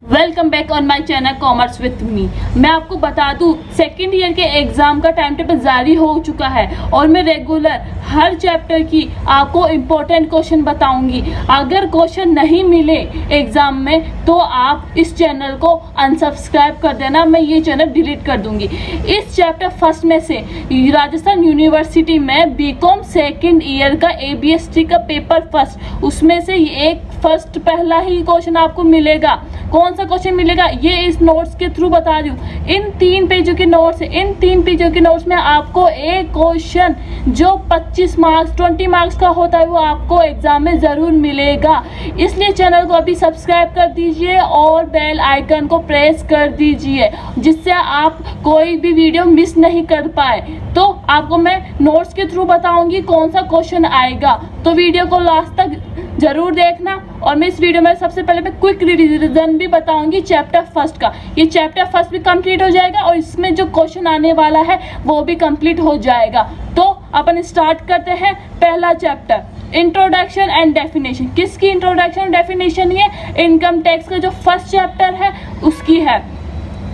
Welcome back on my channel commerce with me. मैं आपको बता दूं सेकेंड ईयर के एग्जाम का टाइम टेबल जारी हो चुका है और मैं रेगुलर हर चैप्टर की आपको इम्पोर्टेंट क्वेश्चन बताऊंगी। अगर क्वेश्चन नहीं मिले एग्जाम में तो आप इस चैनल को अनसब्सक्राइब कर देना, मैं ये चैनल डिलीट कर दूंगी। इस चैप्टर फर्स्ट में से राजस्थान यूनिवर्सिटी में बीकॉम सेकेंड ईयर का ABST का पेपर फर्स्ट, उसमें से एक फर्स्ट पहला ही क्वेश्चन आपको मिलेगा। कौन सा क्वेश्चन मिलेगा ये इस नोट्स के थ्रू बता रही हूँ। इन 3 पेजों के नोट्स, इन 3 पेजों के नोट्स में आपको एक क्वेश्चन जो 25 मार्क्स 20 मार्क्स का होता है वो आपको एग्जाम में ज़रूर मिलेगा। इसलिए चैनल को अभी सब्सक्राइब कर दीजिए और बेल आइकन को प्रेस कर दीजिए जिससे आप कोई भी वीडियो मिस नहीं कर पाए। तो आपको मैं नोट्स के थ्रू बताऊंगी कौन सा क्वेश्चन आएगा, तो वीडियो को लास्ट तक जरूर देखना। और मैं इस वीडियो में सबसे पहले मैं क्विक रिवीजन भी बताऊंगी चैप्टर फर्स्ट का। ये चैप्टर फर्स्ट भी कंप्लीट हो जाएगा और इसमें जो क्वेश्चन आने वाला है वो भी कंप्लीट हो जाएगा। तो अपन स्टार्ट करते हैं पहला चैप्टर, इंट्रोडक्शन एंड डेफिनेशन। किसकी इंट्रोडक्शन और डेफिनेशन? ये इनकम टैक्स का जो फर्स्ट चैप्टर है उसकी है।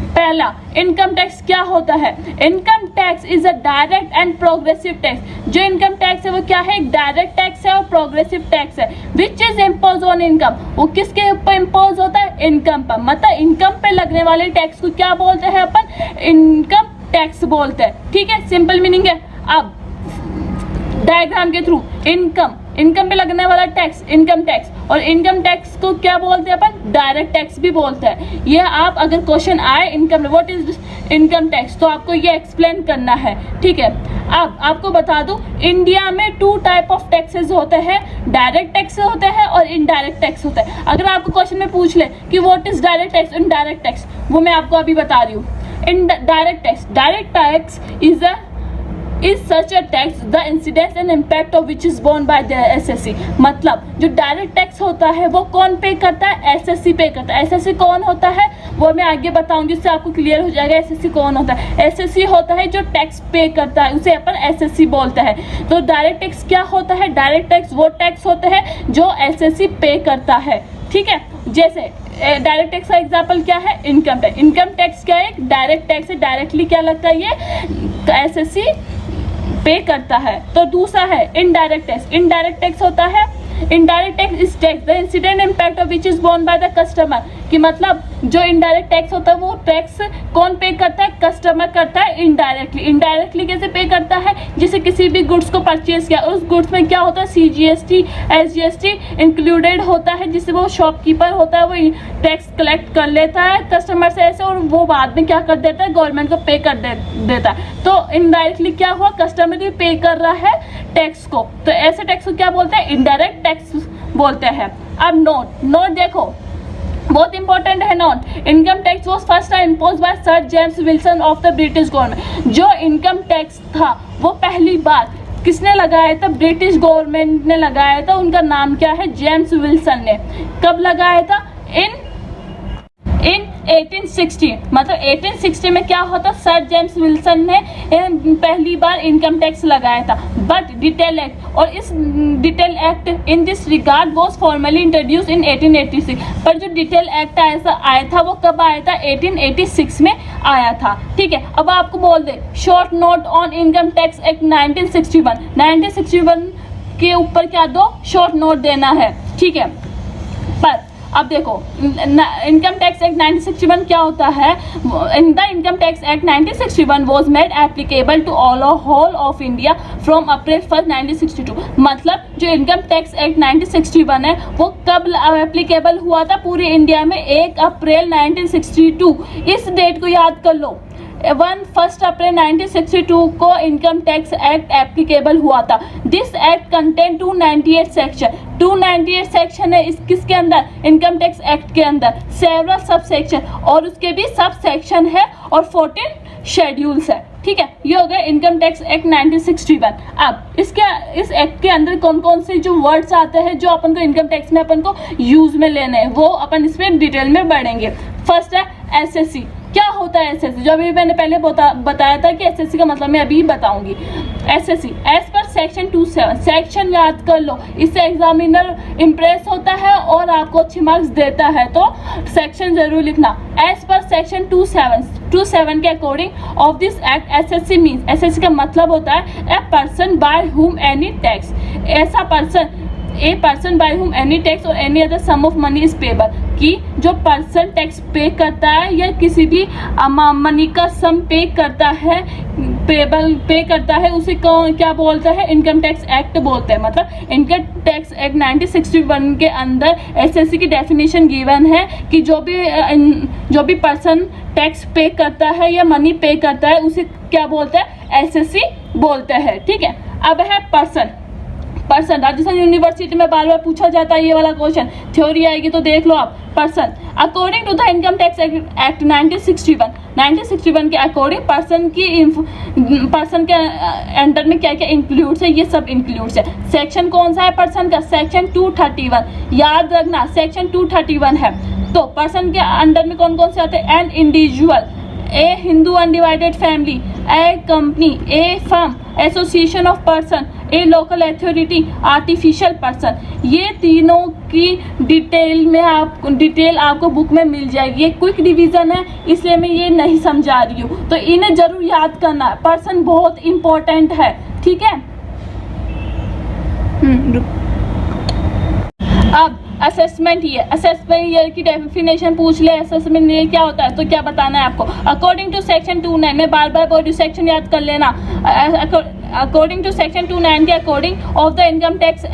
पहला, इनकम टैक्स क्या होता है? Income tax is a direct and progressive tax. जो इनकम टैक्स है वो क्या है? एक डायरेक्ट टैक्स है और प्रोग्रेसिव टैक्स है। Which is impose on income. वो किसके ऊपर इम्पोज होता है? इनकम पर। मतलब इनकम पे लगने वाले टैक्स को क्या बोलते हैं अपन? इनकम टैक्स बोलते हैं। ठीक है, सिंपल मीनिंग है। अब डायग्राम के थ्रू इनकम पे लगने वाला टैक्स इनकम टैक्स, और इनकम टैक्स को क्या बोलते हैं अपन? डायरेक्ट टैक्स भी बोलते हैं। ये आप अगर क्वेश्चन आए income what is income tax तो आपको ये एक्सप्लेन करना है। ठीक है, अब आपको बता दूं इंडिया में 2 टाइप ऑफ टैक्सेस होते हैं, डायरेक्ट टैक्स होते हैं और इनडायरेक्ट टैक्स होता है। अगर आपको क्वेश्चन में पूछ ले कि what is direct tax indirect tax, वो मैं आपको अभी बता रही हूँ। Direct tax is such a tax the incidence and impact of which is borne by the SSC। मतलब जो डायरेक्ट टैक्स होता है वो कौन पे करता है? SSC पे करता है। SSC कौन होता है वो मैं आगे बताऊंगी, उससे आपको क्लियर हो जाएगा SSC कौन होता है। SSC होता है जो टैक्स पे करता है, उसे अपन SSC बोलते हैं। तो डायरेक्ट टैक्स क्या होता है? डायरेक्ट टैक्स वो टैक्स होते हैं जो SSC पे करता है। ठीक है, जैसे डायरेक्ट टैक्स का एग्जाम्पल क्या है? Income tax. इनकम टैक्स क्या है? डायरेक्ट टैक्स है, डायरेक्टली क्या लगता है? ये SSC पे करता है। तो दूसरा है इनडायरेक्ट टैक्स। इनडायरेक्ट टैक्स होता है, indirect tax is tax the incident impact of which is borne by the customer. कि मतलब जो इनडायरेक्ट टैक्स होता है वो टैक्स कौन पे करता है? कस्टमर करता है इनडायरेक्टली। इनडायरेक्टली कैसे पे करता है? जैसे किसी भी गुड्स को परचेज किया, उस गुड्स में क्या होता है? CGST SGST इंक्लूडेड होता है, जिससे वो शॉपकीपर होता है वो टैक्स कलेक्ट कर लेता है कस्टमर से ऐसे, और वो बाद में क्या कर देता है? गवर्नमेंट को पे कर देता है। तो इनडायरेक्टली क्या हुआ? कस्टमर भी पे कर रहा है टैक्स को, तो ऐसे टैक्स को क्या बोलते हैं? इनडायरेक्ट टैक्स बोलते हैं। अब नोट देखो, बहुत इंपॉर्टेंट है note. Income tax was first time impose by sir James Wilson of the British government. जो इनकम टैक्स था वो पहली बार किसने लगाया था? ब्रिटिश गवर्नमेंट ने लगाया था। उनका नाम क्या है? जेम्स विल्सन ने। कब लगाया था? इन 1860। मतलब 1860 में क्या होता? सर जेम्स विल्सन ने पहली बार इनकम टैक्स लगाया था। बट डिटेल एक्ट, और इस detail act in this regard was formally introduce इन 1886। पर जो डिटेल एक्ट आया था वो कब आया था? 1886 में आया था। ठीक है, अब आपको बोल दे short note on income tax act 1961। 1961 के ऊपर क्या दो? शॉर्ट नोट देना है। ठीक है, पर अब देखो इनकम टैक्स एक्ट 1961 क्या होता है? In the income tax act 1961 was made applicable to whole of India from April 1 1962। मतलब जो इनकम टैक्स एक्ट 1961 है वो कब एप्लीकेबल हुआ था? पूरे इंडिया में 1 अप्रैल 1962। इस डेट को याद कर लो। 1 अप्रैल 1962 को इनकम टैक्स एक्ट एप्लीकेबल हुआ था। This act contain 298 section. 298 section है इस किसके अंदर? इनकम टैक्स एक्ट के अंदर। सेवरल सब सेक्शन, और उसके भी सब सेक्शन है, और 14 शेड्यूल्स है। ठीक है, ये हो गया इनकम टैक्स एक्ट 1961। अब इस एक्ट के अंदर कौन कौन से जो वर्ड्स आते हैं जो अपन को इनकम टैक्स में अपन को यूज में लेने हैं वो अपन इसमें डिटेल में बढ़ेंगे। फर्स्ट है SSC। क्या होता है एसएससी, जो अभी मैंने पहले बताया था कि एसएससी का मतलब मैं अभी बताऊंगी। SSC as per section 27, section याद कर लो, इससे एग्जामिनर इम्प्रेस होता है और आपको अच्छे मार्क्स देता है, तो सेक्शन जरूर लिखना। एज पर सेक्शन 27 के according of this act SSC means, SSC का मतलब होता है a person by whom any tax, ऐसा person, a person by whom any tax और any other sum of money is payable, कि जो पर्सन टैक्स पे करता है या किसी भी मनी का सम पे करता है, पे करता है, उसे क्या बोलता है, इनकम टैक्स एक्ट बोलते हैं। मतलब इनकम टैक्स एक्ट 1961 के अंदर एसएससी की डेफिनेशन गिवन है कि जो भी पर्सन टैक्स पे करता है या मनी पे करता है उसे क्या बोलता है, एसएससी बोलते हैं। ठीक है, अब है पर्सन। राजस्थान यूनिवर्सिटी में बार बार पूछा जाता है ये वाला क्वेश्चन, थ्योरी आएगी तो देख लो आप। Person according to the income tax act 1961 के अकॉर्डिंग पर्सन के अंडर में क्या क्या इंक्लूड्स है, ये सब इंक्लूड्स है। सेक्शन कौन सा है पर्सन का, सेक्शन 231, याद रखना सेक्शन 231 है। तो पर्सन के अंडर में कौन कौन से आते हैं, an individual, A Hindu undivided family, A company, A firm, association of person, A local authority, artificial person. ये तीनों की डिटेल आपको बुक में मिल जाएगी। ये क्विक डिवीजन है इसलिए मैं ये नहीं समझा रही हूँ, तो इन्हें जरूर याद करना। पर्सन बहुत इंपॉर्टेंट है, ठीक है। अब असेसमेंट ईयर की डेफिनेशन पूछ ले, असेसमेंट ईयर क्या होता है, तो क्या बताना है आपको। अकॉर्डिंग टू सेक्शन 29, मैं बार बार बोल रही हूँ, सेक्शन याद कर लेना। अकॉर्डिंग टू सेक्शन 29 के according of the income tax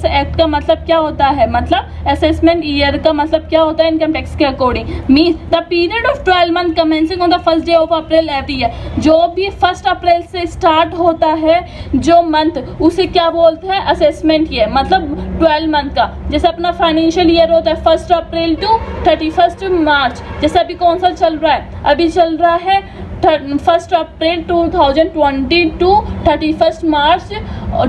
act का मतलब क्या होता है, मतलब असेसमेंट ईयर का मतलब क्या होता है इनकम टैक्स के according, means the period of 12 month commencing on the first day of April every year, जो भी 1 अप्रैल से स्टार्ट होता है जो मंथ, उसे क्या बोलते हैं, असेसमेंट ईयर। मतलब 12 मंथ का, जैसे अपना फाइनेंशियल ईयर होता है 1 अप्रैल टू 31 मार्च, जैसे अभी कौन सा चल रहा है, अभी चल रहा है 1 अप्रैल 2020 टू 31 मार्च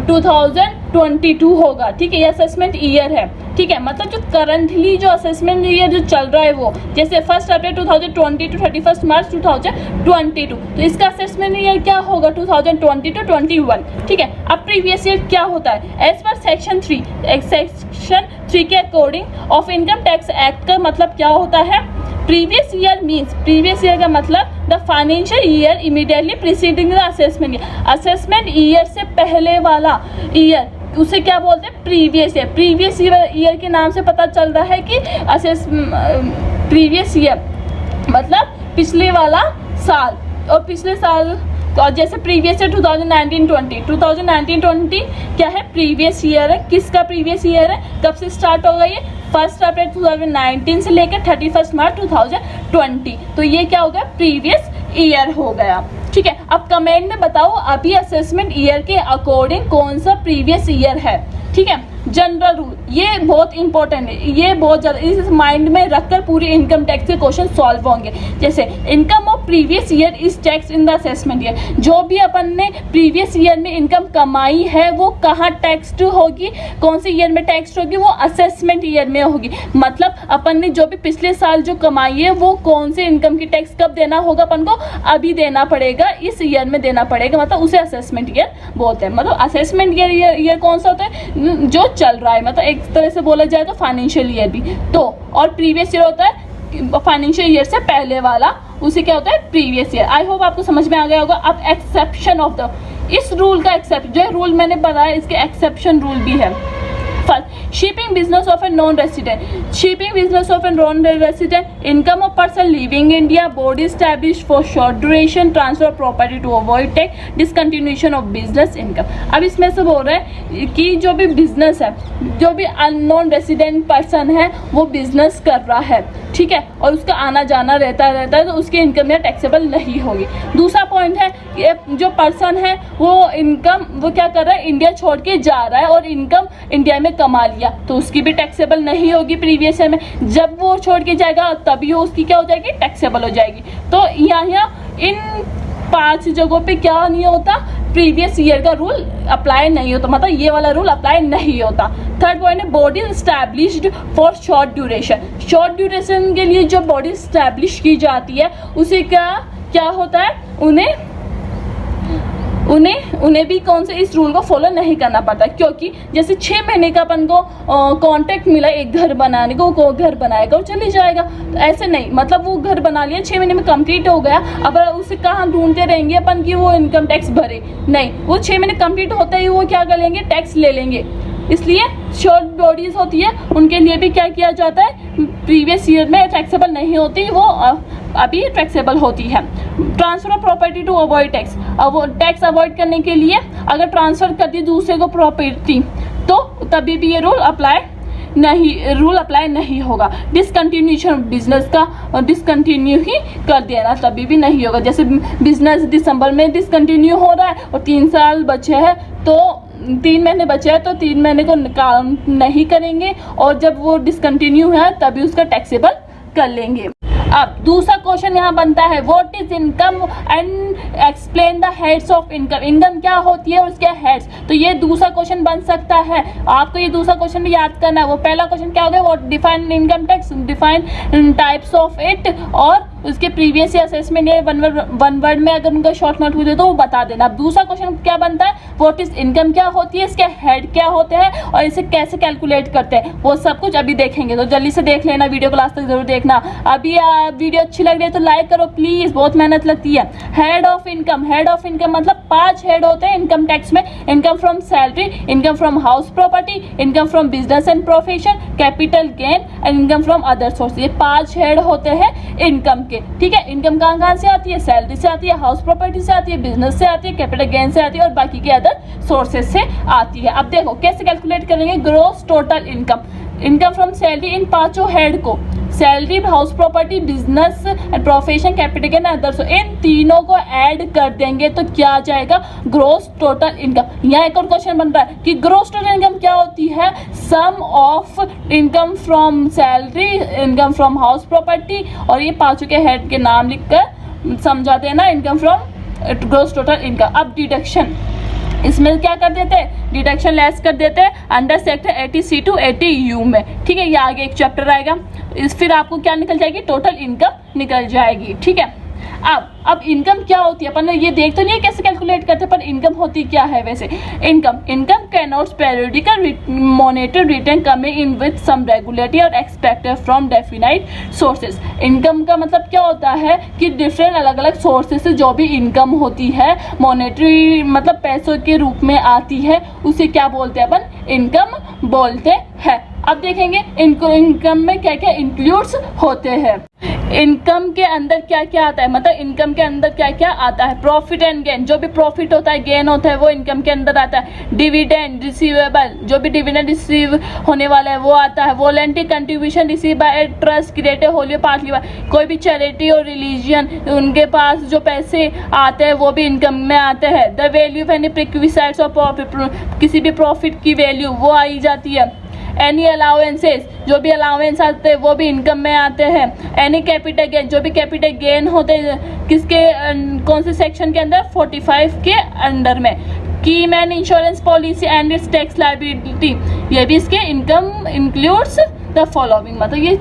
2022 होगा। ठीक है, ये असेसमेंट ईयर है। ठीक है, मतलब जो करंटली जो असेसमेंट ईयर जो चल रहा है वो, जैसे 1 अप्रैल 2020 टू 31 मार्च 2022, तो इसका असेसमेंट ईयर क्या होगा, 2020 टू 21। ठीक है, अब प्रीवियस ईयर क्या होता है, एज पर सेक्शन 3 के according of income tax act का मतलब क्या होता है, previous year means, previous year का मतलब the financial year immediately preceding the assessment year, assessment year से पहले वाला ईयर, उसे क्या बोलते हैं, प्रीवियस ईयर। प्रीवियस ईयर के नाम से पता चल रहा है कि प्रीवियस ईयर मतलब पिछले वाला साल, और पिछले साल और जैसे प्रीवियस ईयर 2019-20 क्या है, प्रीवियस ईयर है। किसका प्रीवियस ईयर है, कब से स्टार्ट होगा ये, 1 अप्रैल 2019 से लेकर 31 मार्च 2020, तो ये क्या हो गया, प्रीवियस ईयर हो गया। ठीक है, अब कमेंट में बताओ अभी असेसमेंट ईयर के अकॉर्डिंग कौन सा प्रीवियस ईयर है। ठीक है, जनरल रूल, ये बहुत इंपॉर्टेंट है, ये बहुत ज़्यादा इस माइंड में रखकर पूरी इनकम टैक्स के क्वेश्चन सॉल्व होंगे। जैसे income of previous year is tax in the assessment year, जो भी अपन ने प्रीवियस ईयर में इनकम कमाई है वो कहाँ टैक्सड होगी, कौन से ईयर में टैक्सड होगी, वो असेसमेंट ईयर में होगी। मतलब अपन ने जो भी पिछले साल जो कमाई है वो कौन से इनकम की टैक्स कब देना होगा, अपन को अभी देना पड़ेगा, इस ईयर में देना पड़ेगा, मतलब उसे असेसमेंट ईयर बोलते हैं। मतलब असेसमेंट ईयर कौन सा होता है, जो चल रहा है, मतलब एक तरह से बोला जाए तो फाइनेंशियल ईयर भी तो, और प्रीवियस ईयर होता है फाइनेंशियल ईयर से पहले वाला, उसे क्या होता है, प्रीवियस ईयर। आई होप आपको समझ में आ गया होगा। अब एक्सेप्शन ऑफ द, इस रूल का एक्सेप्शन, जो रूल मैंने बताया इसके एक्सेप्शन रूल भी है। First, shipping business of a non resident, shipping business of a non resident, income of person living India, body established for short duration, transfer property to avoid tax, discontinuation of business income. अब इसमें से बोल रहे हैं कि जो भी business है, जो भी नॉन रेसिडेंट पर्सन है वो बिजनेस कर रहा है, ठीक है, और उसका आना जाना रहता है तो उसकी इनकम यहाँ टैक्सेबल नहीं होगी। दूसरा पॉइंट है कि जो पर्सन है वो इनकम वो क्या कर रहा है, इंडिया छोड़ के जा रहा है और इनकम इंडिया में कमा लिया, तो उसकी भी टैक्सेबल नहीं होगी प्रीवियस ईयर में। जब वो छोड़ के जाएगा तभी उसकी क्या हो जाएगी, टैक्सेबल हो जाएगी। तो यहाँ इन 5 जगहों पे क्या नहीं होता, प्रीवियस ईयर का रूल अप्लाई नहीं होता, मतलब ये वाला रूल अप्लाई नहीं होता। थर्ड पॉइंट है body established for short duration. Short duration के लिए जो बॉडी इस्टेब्लिश की जाती है उसे क्या होता है, उन्हें भी कौन से इस रूल को फॉलो नहीं करना पड़ता, क्योंकि जैसे 6 महीने का अपन को कॉन्ट्रैक्ट मिला एक घर बनाने को घर बनाएगा और चले जाएगा, तो ऐसे नहीं, मतलब वो घर बना लिया 6 महीने में कंप्लीट हो गया, अब उसे कहाँ ढूंढते रहेंगे अपन कि वो इनकम टैक्स भरे, नहीं, वो 6 महीने कंप्लीट होते ही वो क्या कर लेंगे, टैक्स ले लेंगे। इसलिए शॉर्ट बॉडीज होती है उनके लिए भी क्या किया जाता है, प्रीवियस ईयर में टैक्सेबल नहीं होती, वो अभी टैक्सेबल होती है। Transfer of property to avoid tax, अब वो टैक्स अवॉइड करने के लिए अगर ट्रांसफर कर दी दूसरे को प्रॉपर्टी तो तभी भी ये रूल अप्लाई नहीं होगा। डिसकंटिन्यूशन बिजनेस का डिसकंटिन्यू ही कर देना तभी भी नहीं होगा। जैसे बिजनेस दिसंबर में डिसकंटिन्यू हो रहा है और 3 साल बचे हैं तो 3 महीने बचे हैं तो 3 महीने को काउंट नहीं करेंगे और जब वो डिसकंटिन्यू है तभी उसका टैक्सेबल कर लेंगे। अब दूसरा क्वेश्चन यहाँ बनता है what is income and explain the heads of income. Income क्या होती है और उसके हेड्स, तो ये दूसरा क्वेश्चन बन सकता है। आपको ये दूसरा क्वेश्चन भी याद करना है। वो पहला क्वेश्चन क्या हो गया, what define income tax, define types of it, और उसके प्रीवियस ईयर असेसमेंट ये वन वर्ड में अगर उनका शॉर्ट नोट पूछे तो वो बता देना। अब दूसरा क्वेश्चन क्या बनता है, व्हाट इज इनकम क्या होती है, इसके हेड क्या होते हैं और इसे कैसे कैलकुलेट करते हैं, वो सब कुछ अभी देखेंगे। तो जल्दी से देख लेना, वीडियो को लास्ट तक जरूर देखना। अभी वीडियो अच्छी लग रही है तो लाइक करो प्लीज, बहुत मेहनत लगती है। Head of income, head of income मतलब 5 हेड होते हैं इनकम टैक्स में। Income from salary, income from house property, income from business and profession, capital gain and income from other source. ये 5 हेड होते हैं इनकम के, ठीक है। इनकम कहाँ से आती है, सैलरी से आती है, हाउस प्रॉपर्टी से आती है, बिजनेस से आती है, कैपिटल गेन से आती है और बाकी के अदर सोर्सेज से आती है। अब देखो कैसे कैलकुलेट करेंगे, gross total income, income from salary, इन 5 हेड को salary, house property, business and profession, capital gain other source, इन तीनों को ऐड कर देंगे तो क्या आ जाएगा, ग्रॉस टोटल इनकम। यहाँ एक और क्वेश्चन बन रहा है कि ग्रॉस टोटल इनकम क्या होती है, sum of income from salary, income from house property और ये 5 के हेड के नाम लिखकर समझा देना, income from gross total income. अब डिडक्शन, इसमें क्या कर देते हैं, डिडक्शन लेस कर देते हैं under sector 80C to 80U में, ठीक है। ये आगे एक चैप्टर आएगा, फिर आपको क्या निकल जाएगी, टोटल इनकम निकल जाएगी, ठीक है। अब इनकम क्या होती है, अपन ये देख तो नहीं है कैसे कैलकुलेट करते हैं, पर इनकम होती क्या है वैसे। Income can not periodical monetary return coming in with some regulatory और expected from definite sources. Income का मतलब क्या होता है कि डिफरेंट अलग अलग सोर्सेज से जो भी इनकम होती है, मॉनेटरी मतलब पैसों के रूप में आती है, उसे क्या बोलते हैं अपन, इनकम बोलते हैं। अब देखेंगे इनकम में क्या क्या इंक्लूड्स होते हैं। इनकम के अंदर क्या क्या आता है, मतलब इनकम के अंदर क्या क्या आता है, प्रॉफिट एंड गेन, जो भी प्रॉफिट होता है, गेन होता है, वो इनकम के अंदर आता है। डिविडेंड रिसीवेबल, जो भी डिविडेंड रिसीव होने वाला है वो आता है। Voluntary contribution receive by trust created Holi partly bye, कोई भी चैरिटी और रिलीजियन उनके पास जो पैसे आते हैं वो भी इनकम में आते हैं। The value of any perquisites of profit, किसी भी प्रॉफिट की वैल्यू वो आई जाती है। एनी अलाउंसेस, जो भी अलाउंस आते हैं वो भी इनकम में आते हैं। एनी कैपिटल गेन, जो भी कैपिटल गेन होते हैं किसके कौन से सेक्शन के अंदर, 45 के अंडर में। की man insurance policy and it's tax liability, ये भी इसके इनकम इंक्लूड्स द फॉलोइंग। मतलब ये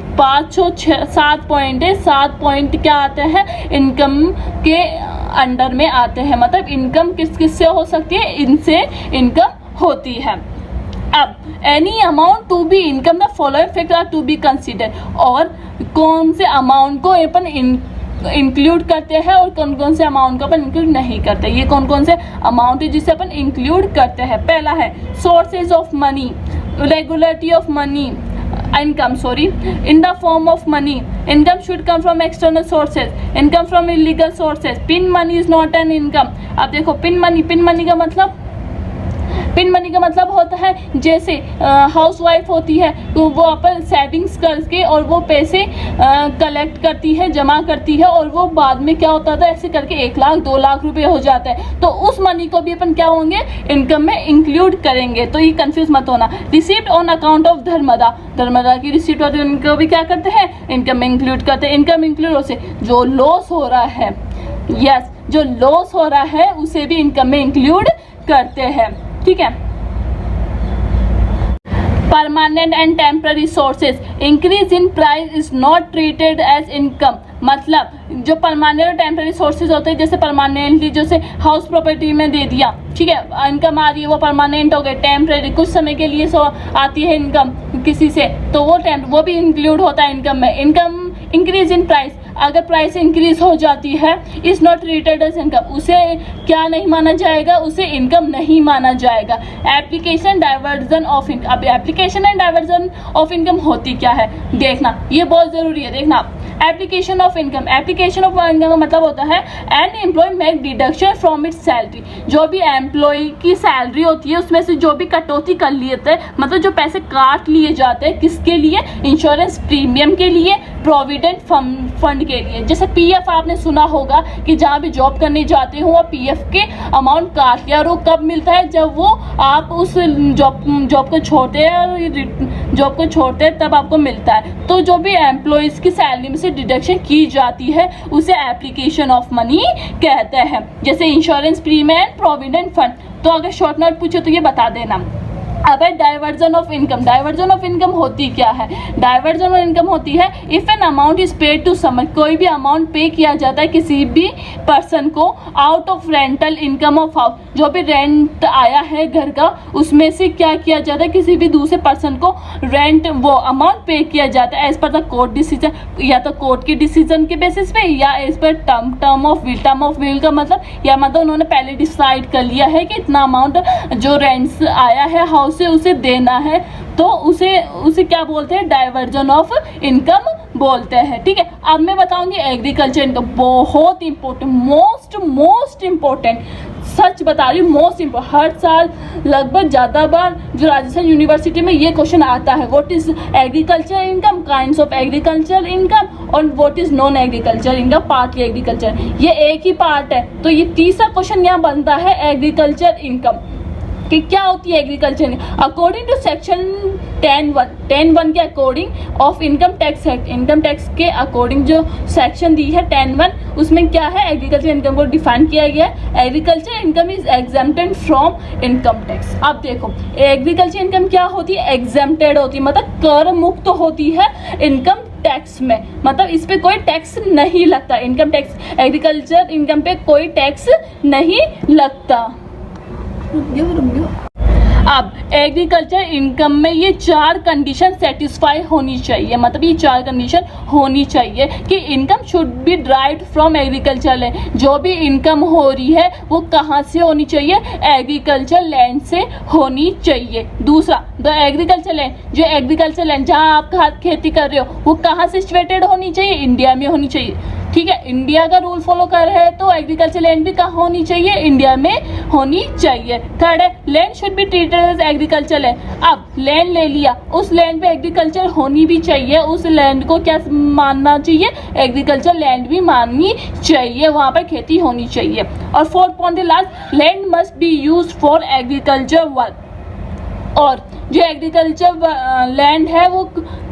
7 पॉइंट है, 7 पॉइंट क्या आते हैं, इनकम के अंडर में आते हैं। मतलब इनकम किस किस से हो सकती है, इनसे इनकम होती है। अब any amount to be income the following factor are to be consider, और कौन से अमाउंट को अपन इंक्लूड करते हैं और कौन कौन से अमाउंट को अपन इंक्लूड नहीं करते। ये कौन कौन से अमाउंट है जिसे अपन इंक्लूड करते हैं। पहला है sources of money, regularity of money income in the form of money. Income should come from external sources, income from illegal sources. Pin money is not an income. अब देखो पिन मनी का मतलब होता है जैसे हाउस वाइफ होती है तो वो अपन सेविंग्स करके और वो पैसे कलेक्ट करती है, जमा करती है, और वो बाद में क्या होता था ऐसे करके 1 लाख 2 लाख रुपए हो जाता है, तो उस मनी को भी अपन क्या होंगे, इनकम में इंक्लूड करेंगे। तो ये कंफ्यूज मत होना। रिसीप्ट ऑन अकाउंट ऑफ धर्मदा की रिसीप्ट होती है, उनको भी क्या करते हैं, इनकम में इंक्लूड करते हैं। इनकम इंक्लूड हो से जो लॉस हो रहा है, यस जो लॉस हो रहा है उसे भी इनकम में इंक्लूड करते हैं। ठीक है। Permanent and temporary sources, increase in price is not treated as income. मतलब जो परमानेंट और टेम्पररी सोर्सेज होते हैं, जैसे परमानेंटली जैसे हाउस प्रॉपर्टी में दे दिया, ठीक है, इनकम आ रही है, वो परमानेंट हो गए। टेम्पररी कुछ समय के लिए आती है इनकम किसी से, तो वो भी इंक्लूड होता है इनकम में। इनकम इंक्रीज इन प्राइस, अगर प्राइस इंक्रीज हो जाती है, is not treated as income, उसे क्या नहीं माना जाएगा, उसे इनकम नहीं माना जाएगा। एप्लीकेशन डाइवर्जन ऑफ इनकम, अब application and diversion of income होती क्या है देखना, ये बहुत जरूरी है देखना। Application of income, application of income का मतलब होता है an employ make deduction from its salary, जो भी एम्प्लॉय की सैलरी होती है उसमें से जो भी कटौती कर लेते हैं, मतलब जो पैसे काट लिए जाते हैं, किसके लिए, इंश्योरेंस प्रीमियम के लिए, प्रोविडेंट फंड के लिए। जैसे पीएफ आपने सुना होगा कि जहाँ भी जॉब करने जाते हो वो पीएफ के अमाउंट काट लिया, और वो कब मिलता है, जब वो आप उस जॉब को छोड़ते हैं और जॉब को छोड़ते हैं तब आपको मिलता है। तो जो भी एम्प्लॉयज़ की सैलरी में से डिडक्शन की जाती है उसे एप्लीकेशन ऑफ मनी कहते हैं। जैसे इंश्योरेंस प्रीमियम, प्रोविडेंट फंड। तो अगर शॉर्ट नोट पूछे तो ये बता देना। अब है diversion of income. Diversion of income होती क्या है, डाइवर्जन ऑफ इनकम होती है if an amount is paid to someone, कोई भी अमाउंट पे किया जाता है किसी भी पर्सन को out of rental income of house, जो भी रेंट आया है घर का उसमें से क्या किया जाता है, किसी भी दूसरे पर्सन को रेंट वो अमाउंट पे किया जाता है as per the court decision, या तो कोर्ट के डिसीजन के बेसिस पे, या as per term of will का मतलब, या मतलब उन्होंने पहले डिसाइड कर लिया है कि इतना अमाउंट जो रेंट्स आया है हाउस से उसे देना है, तो उसे क्या बोलते हैं, डाइवर्जन ऑफ इनकम बोलते हैं। ठीक है। अब मैं बताऊंगी एग्रीकल्चर इनकम, बहुत इंपॉर्टेंट, मोस्ट इंपॉर्टेंट, सच बता रही हूँ, मोस्ट इंपॉर्टेंट। हर साल लगभग ज़्यादा बार जो राजस्थान यूनिवर्सिटी में ये क्वेश्चन आता है, what is agriculture income, kinds of agriculture income, और what is non agriculture income, partly agriculture, ये एक ही पार्ट है। तो ये तीसरा क्वेश्चन यहाँ बनता है एग्रीकल्चर इनकम कि क्या होती है एग्रीकल्चर। अकॉर्डिंग टू सेक्शन 10(1) के according of income tax act, income tax के अकॉर्डिंग जो सेक्शन दी है 10(1), उसमें क्या है, एग्रीकल्चर इनकम को डिफाइन किया गया है। Agriculture income is exempted from income tax. अब देखो एग्रीकल्चर इनकम क्या होती है, एग्जेम्प्टेड होती है, मतलब कर मुक्त होती है इनकम टैक्स में, मतलब इस पे कोई टैक्स नहीं लगता। इनकम टैक्स, एग्रीकल्चर इनकम पे कोई टैक्स नहीं लगता। अब एग्रीकल्चर इनकम में ये 4 कंडीशन सेटिस्फाई होनी चाहिए, मतलब ये 4 कंडीशन होनी चाहिए कि income should be derived from agriculture land, जो भी इनकम हो रही है वो कहाँ से होनी चाहिए, एग्रीकल्चर लैंड से होनी चाहिए। दूसरा, द एग्रीकल्चर लैंड, जो एग्रीकल्चर लैंड जहाँ आप खेती कर रहे हो वो कहाँ से सिचुएटेड होनी चाहिए, इंडिया में होनी चाहिए। ठीक है, इंडिया का रूल फॉलो कर रहे हैं तो एग्रीकल्चर लैंड भी कहाँ होनी चाहिए, इंडिया में होनी चाहिए। थर्ड है, land should be treated as agriculture land. अब लैंड ले लिया, उस लैंड पे एग्रीकल्चर होनी भी चाहिए, उस लैंड को क्या मानना चाहिए, एग्रीकल्चर लैंड भी माननी चाहिए, वहाँ पर खेती होनी चाहिए। और fourth point last, land must be use for agriculture work, और जो एग्रीकल्चर लैंड है वो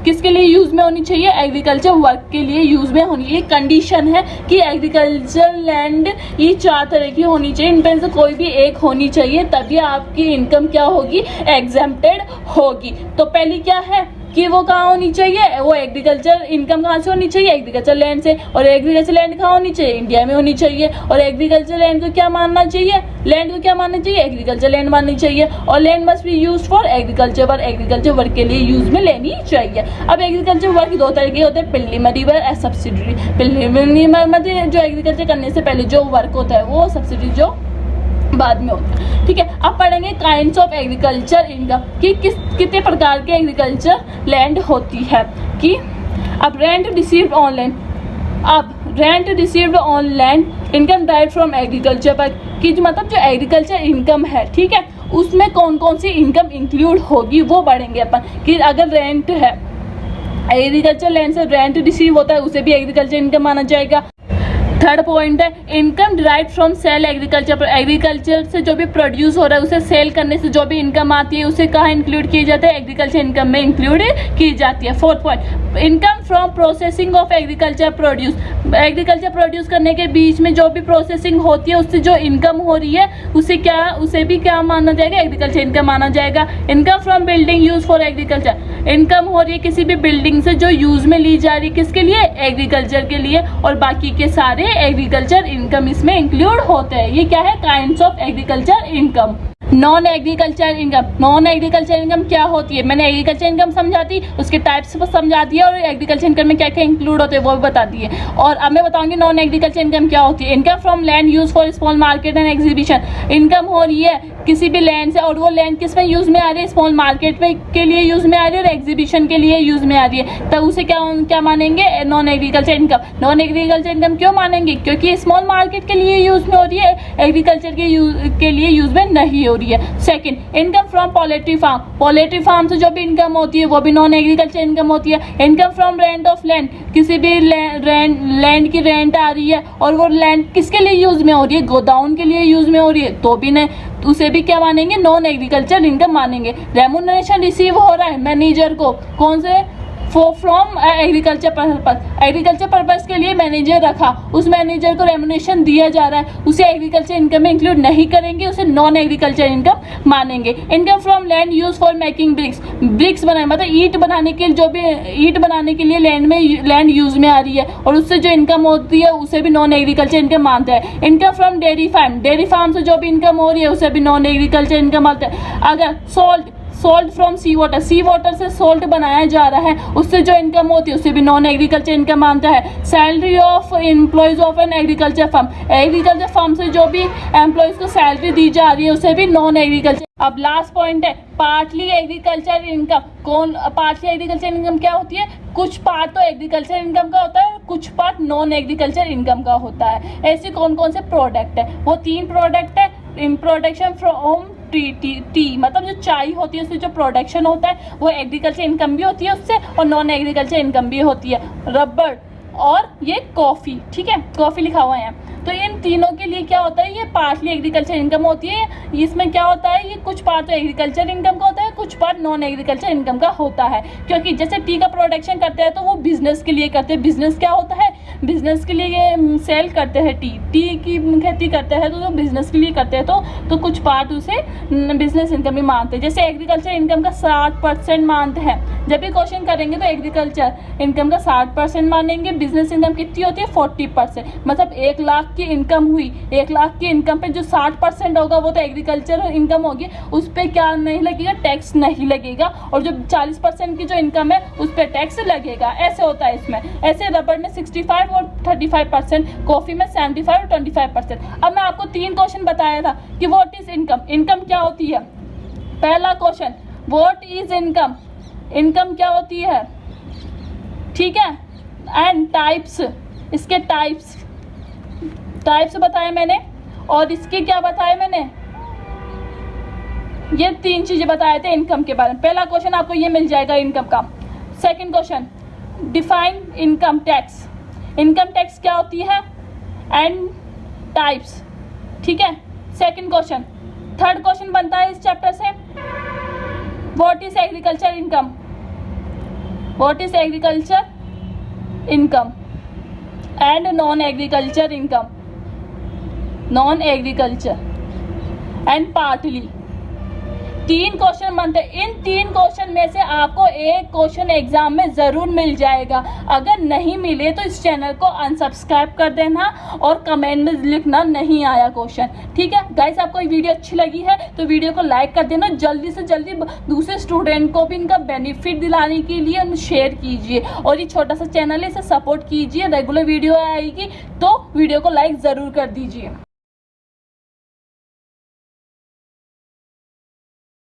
किसके लिए यूज में होनी चाहिए, एग्रीकल्चर वर्क के लिए यूज में होनी चाहिए। कंडीशन है कि एग्रीकल्चर लैंड ये 4 तरह की होनी चाहिए, इनमें से कोई भी एक होनी चाहिए, तभी आपकी इनकम क्या होगी, एग्जेम्प्टेड होगी। तो पहली क्या है कि वो कहाँ होनी चाहिए, वो एग्रीकल्चर इनकम कहाँ से होनी चाहिए, एग्रीकल्चर लैंड से। और एग्रीकल्चर लैंड कहाँ होनी चाहिए, इंडिया में होनी चाहिए। और एग्रीकल्चर लैंड को क्या मानना चाहिए, लैंड को क्या मानना चाहिए, एग्रीकल्चर लैंड माननी चाहिए। और land must be use for agriculture work, agriculture work के लिए यूज में लेनी चाहिए। अब एग्रीकल्चर वर्क 2 तरह के होते हैं, प्रिलिमिनरी वर्क और सब्सिडरी। प्रिलिमिनरी मतलब जो एग्रीकल्चर करने से पहले जो वर्क होता है वो, सब्सिडरी जो बाद में होता है। ठीक है। अब पढ़ेंगे काइंड्स ऑफ एग्रीकल्चर इनकम कि कितने प्रकार के एग्रीकल्चर लैंड होती है। कि अब रेंट रिसीव्ड ऑन लैंड, अब rent received on land income direct from agriculture पर, कि मतलब जो एग्रीकल्चर इनकम है, ठीक है, उसमें कौन कौन सी इनकम इंक्लूड होगी वो पढ़ेंगे अपन। कि अगर रेंट है, एग्रीकल्चर लैंड से रेंट रिसीव होता है, उसे भी एग्रीकल्चर इनकम माना जाएगा। थर्ड पॉइंट है income derive from sale agriculture. Agriculture से जो भी प्रोड्यूस हो रहा है उसे सेल करने से जो भी इनकम आती है उसे कहाँ इंक्लूड की जाती है, एग्रीकल्चर इनकम में इंक्लूड की जाती है। Fourth point income from processing of agriculture produce. Agriculture produce करने के बीच में जो भी प्रोसेसिंग होती है उससे जो इनकम हो रही है उसे भी क्या माना जाएगा, एग्रीकल्चर इनकम माना जाएगा। Income from building use for agriculture. Income हो रही है किसी भी बिल्डिंग से जो यूज में ली जा रही है, किसके लिए, एग्रीकल्चर के लिए, और बाकी के सारे एग्रीकल्चर इनकम इसमें इंक्लूड होते हैं। ये क्या है, kinds of agriculture income. Non agriculture income. Non agriculture income क्या होती है, मैंने एग्रीकल्चर इनकम समझा दी, उसके टाइप्स समझा दिया, और एग्रीकल्चर इनकम में क्या क्या इंक्लूड होते हैं वो भी बता दिए। और अब मैं बताऊंगी नॉन एग्रीकल्चर इनकम क्या होती है। Income from land use for small market and exhibition. Income हो रही है किसी भी लैंड से, और वो लैंड किस में यूज में आ रही है, स्मॉल मार्केट में के लिए यूज में आ रही है और एग्जीबिशन के लिए यूज में आ रही है, तब उसे क्या मानेंगे, non agriculture income. Non agriculture income क्यों मानेंगे, क्योंकि स्मॉल मार्केट के लिए यूज में हो रही है, एग्रीकल्चर के लिए यूज में नहीं हो रही है। Second, income from poultry farm. Poultry farm से जो भी इनकम होती है वो भी नॉन एग्रीकल्चर इनकम होती है। Income from rent of land. किसी भी लैंड की रेंट आ रही है और वो लैंड किसके लिए यूज में हो रही है, गोडाउन के लिए यूज में हो रही है, तो भी नहीं, उसे भी क्या मानेंगे, नॉन एग्रीकल्चर इनकम मानेंगे। रेमुनरेशन रिसीव हो रहा है मैनेजर को, कौन से, from agriculture purpose. Agriculture purpose के लिए मैनेजर रखा, उस मैनेजर को रेमुनेशन दिया जा रहा है, उसे एग्रीकल्चर इनकम में इंक्लूड नहीं करेंगे, उसे नॉन एग्रीकल्चर इनकम मानेंगे। Income from land use for making bricks. Bricks बनाए मतलब ईंट बनाने के, जो भी ईंट बनाने के लिए लैंड यूज में आ रही है और उससे जो इनकम होती है उसे भी नॉन एग्रीकल्चर इनकम मानते हैं। Income from dairy farm. Dairy farm से जो भी इनकम हो रही है उसे भी नॉन एग्रीकल्चर इनकम मानते हैं। अगर सोल्ट फ्रॉम सी वाटर से सोल्ट बनाया जा रहा है, उससे जो इनकम होती है उसे भी नॉन एग्रीकल्चर इनकम मानता है। Salary of employees of an agriculture firm. Agriculture firm से जो भी एम्प्लॉयज को सैलरी दी जा रही है उसे भी नॉन एग्रीकल्चर। अब लास्ट पॉइंट है partly agriculture income. Partly agriculture income क्या होती है, कुछ पार्ट तो एग्रीकल्चर इनकम का होता है, कुछ पार्ट नॉन एग्रीकल्चर इनकम का होता है। ऐसे कौन कौन से प्रोडक्ट है, वो 3 प्रोडक्ट है। इन प्रोडक्शन फ्रॉम टी मतलब जो चाय होती है उससे जो प्रोडक्शन होता है वो एग्रीकल्चर इनकम भी होती है उससे, और नॉन एग्रीकल्चर इनकम भी होती है। रबर और ये कॉफ़ी, ठीक है, कॉफ़ी लिखा हुआ है। तो इन तीनों के लिए क्या होता है, ये पार्टली एग्रीकल्चर इनकम होती है। इसमें क्या होता है, ये कुछ पार्ट तो एग्रीकल्चर इनकम का होता है, कुछ पार्ट नॉन एग्रीकल्चर इनकम का होता है। क्योंकि जैसे टी का प्रोडक्शन करते हैं तो वो बिजनेस के लिए करते हैं। बिजनेस क्या होता है, बिजनेस के लिए ये सेल करते हैं, टी की खेती करते हैं तो बिजनेस के लिए करते हैं, तो कुछ पार्ट उसे बिजनेस इनकम भी मानते हैं। जैसे एग्रीकल्चर इनकम का 60% मानते हैं, जब भी क्वेश्चन करेंगे तो एग्रीकल्चर इनकम का 60% मानेंगे। बिजनेस इनकम कितनी होती है, 40%। मतलब 1 लाख की इनकम हुई, 1 लाख की इनकम पे जो 60% होगा वो तो एग्रीकल्चर इनकम होगी, उस पर क्या नहीं लगेगा, टैक्स नहीं लगेगा, और जो 40% की जो इनकम है उस पर टैक्स लगेगा। ऐसे होता है इसमें। ऐसे रबर में 65 और 35%, कॉफी में 75 और 25%। अब मैं आपको 3 क्वेश्चन बताया था कि व्हाट इज इनकम, इनकम क्या होती है। पहला question, what is income, income क्या होती है, ठीक है। एंड टाइप्स, इसके टाइप्स बताए मैंने, और इसके क्या बताए मैंने, ये 3 चीजें बताए थे इनकम के बारे में। पहला क्वेश्चन आपको ये मिल जाएगा इनकम का। Second question, define income tax, income tax क्या होती है, एंड टाइप्स, ठीक है, सेकंड क्वेश्चन। थर्ड क्वेश्चन बनता है इस चैप्टर से, what is agriculture income, what is agriculture income and non agriculture income, non agriculture and partly. 3 question बनते हैं। इन 3 क्वेश्चन में से आपको एक क्वेश्चन एग्जाम में जरूर मिल जाएगा। अगर नहीं मिले तो इस चैनल को अनसब्सक्राइब कर देना और कमेंट में लिखना नहीं आया क्वेश्चन, ठीक है। गाइस, आपको ये वीडियो अच्छी लगी है तो वीडियो को लाइक कर देना, जल्दी से जल्दी दूसरे स्टूडेंट को भी इनका बेनिफिट दिलाने के लिए शेयर कीजिए, और ये छोटा सा चैनल है, इसे सपोर्ट कीजिए। रेगुलर वीडियो आएगी तो वीडियो को लाइक ज़रूर कर दीजिए।